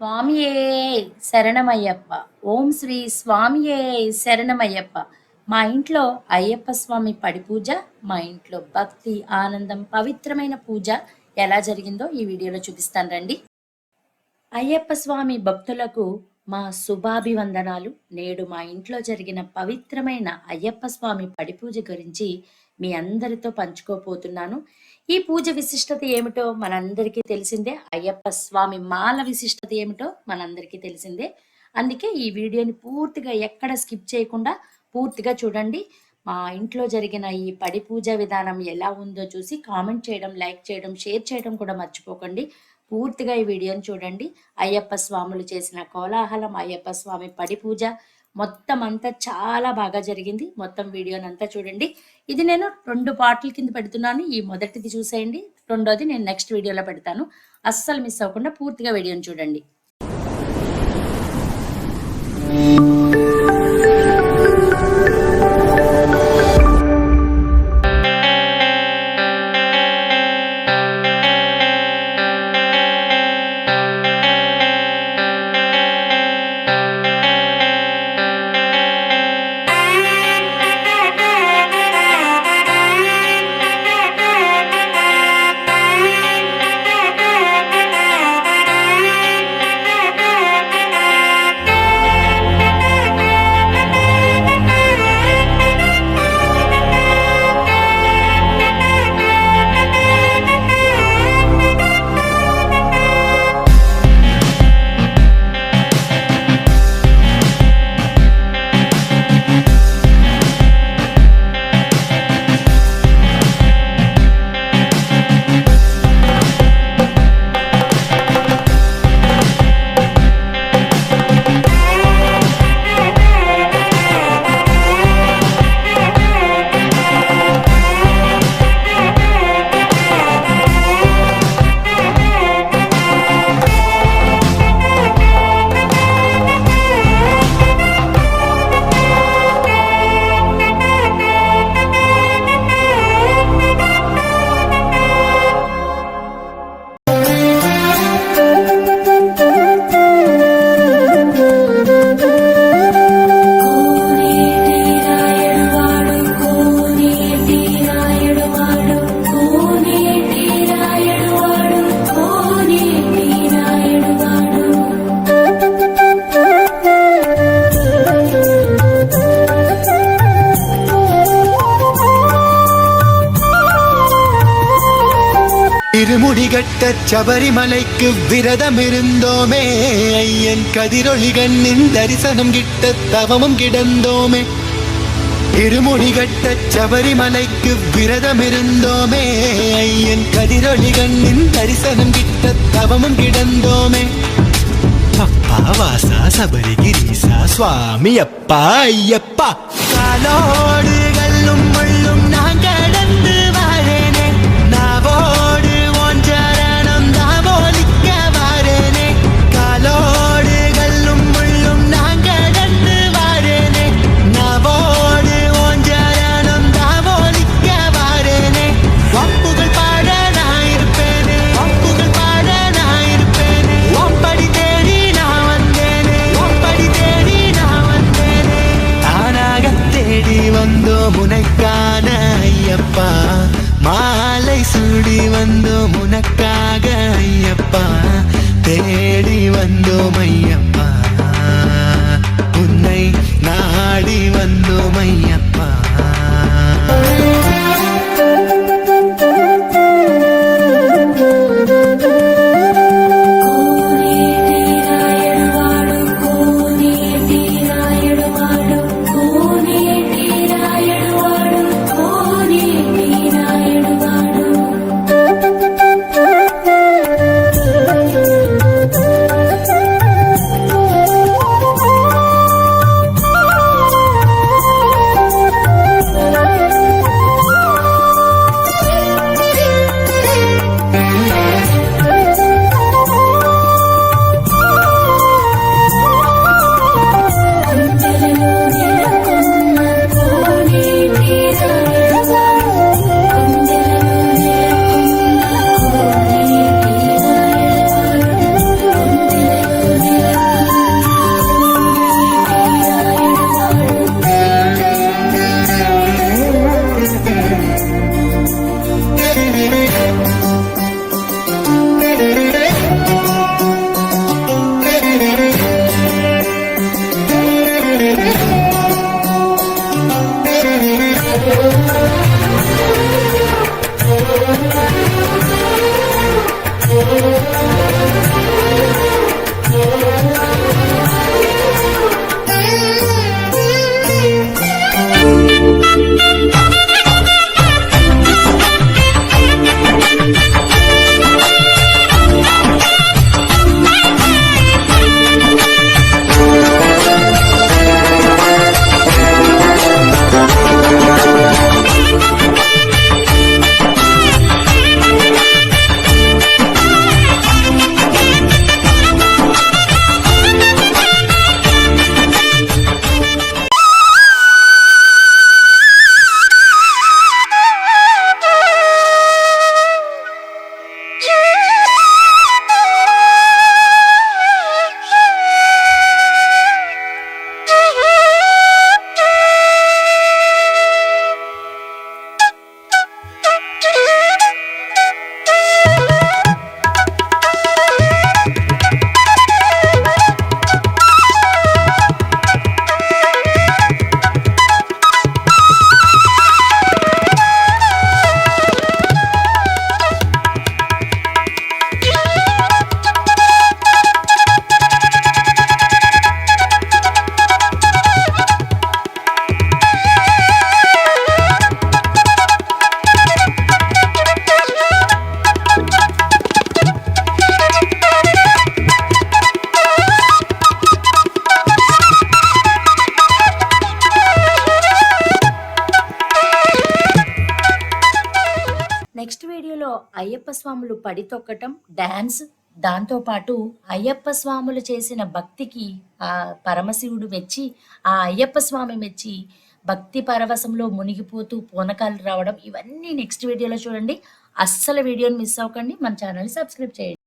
స్వామియే శరణమయ్యప్ప. ఓం శ్రీ స్వామియే శరణమయ్యప్ప. మా ఇంట్లో అయ్యప్ప స్వామి పడి పూజ, మా ఇంట్లో భక్తి ఆనందం పవిత్రమైన పూజ ఎలా జరిగిందో ఈ వీడియోలో చూపిస్తాను రండి. అయ్యప్ప స్వామి భక్తులకు మా శుభాభివందనాలు. నేడు మా ఇంట్లో జరిగిన పవిత్రమైన అయ్యప్ప స్వామి పడి పూజ గురించి మీ అందరితో పంచుకోపోతున్నాను. ఈ పూజ విశిష్టత ఏమిటో మనందరికీ తెలిసిందే. అయ్యప్ప స్వామి మాల విశిష్టత ఏమిటో మనందరికీ తెలిసిందే. అందుకే ఈ వీడియోని పూర్తిగా ఎక్కడ స్కిప్ చేయకుండా పూర్తిగా చూడండి. మా ఇంట్లో జరిగిన ఈ పడి పూజ విధానం ఎలా ఉందో చూసి కామెంట్ చేయడం, లైక్ చేయడం, షేర్ చేయడం కూడా మర్చిపోకండి. పూర్తిగా ఈ వీడియోని చూడండి. అయ్యప్ప స్వాములు చేసిన కోలాహలం, అయ్యప్ప స్వామి పడి పూజ మొత్తం అంతా చాలా బాగా జరిగింది. మొత్తం వీడియోని అంతా చూడండి. ఇది నేను 2 పార్ట్ల కింద పెడుతున్నాను. ఈ మొదటిది చూసేయండి, రెండోది నేను నెక్స్ట్ వీడియోలో పెడతాను. అస్సలు మిస్ అవ్వకుండా పూర్తిగా వీడియోని చూడండి. இருமுடிகட்ட சபரிமலைக்கு விரதமிருந்தோமே, ஐயன் கதிரொளிகண்ணின் தரிசனம் கிட்ட தவமும் கிடந்தோமே. இருமுடிகட்ட சபரிமலைக்கு விரதமிருந்தோமே, ஐயன் கதிரொளிகண்ணின் தரிசனம் கிட்ட தவமும் கிடந்தோமே. அப்பா வாசா சபரிகிரீசா சுவாமி அப்பா ஐயப்பா, காலோடு கல்லும் முள்ளும் நான் கடந்து வாழேனே, நாவோடு ஒன்றரணம் தாவோலிக்க வாழேனே. காலோடு கல்லும் முள்ளும் நான் கடந்து வாழேனே, நாவோடு ஒன்றரணம் தாவோலிக்க வாழேனே. வம்புகள் பாட நான் இருப்பேனே, வம்புகள் பாட நான் இருப்பேனே. ஒம்படி தேடி நான் வந்தேனே, ஒம்படி தேடி நான் வந்தேனே. தானாக தேடி வந்தோம் உனக்கான ஐயப்பா, மாலை சூடி வந்தோம் உனக்காக ஐயப்பா, தேடி வந்தோம் ஐயப்பா, உன்னை நாடி வந்தோம் ஐயப்பா. అయ్యప్ప స్వాములు పడి తొక్కటం, డాన్స్, దాంతోపాటు అయ్యప్ప స్వాములు చేసిన భక్తికి ఆ పరమశివుడు మెచ్చి, ఆ అయ్యప్ప స్వామి మెచ్చి భక్తి పరవశంలో మునిగిపోతూ పూనకాలు రావడం, ఇవన్నీ నెక్స్ట్ వీడియోలో చూడండి. అస్సలు వీడియోని మిస్ అవ్వకండి. మన ఛానల్‌ని సబ్స్క్రైబ్ చేయండి.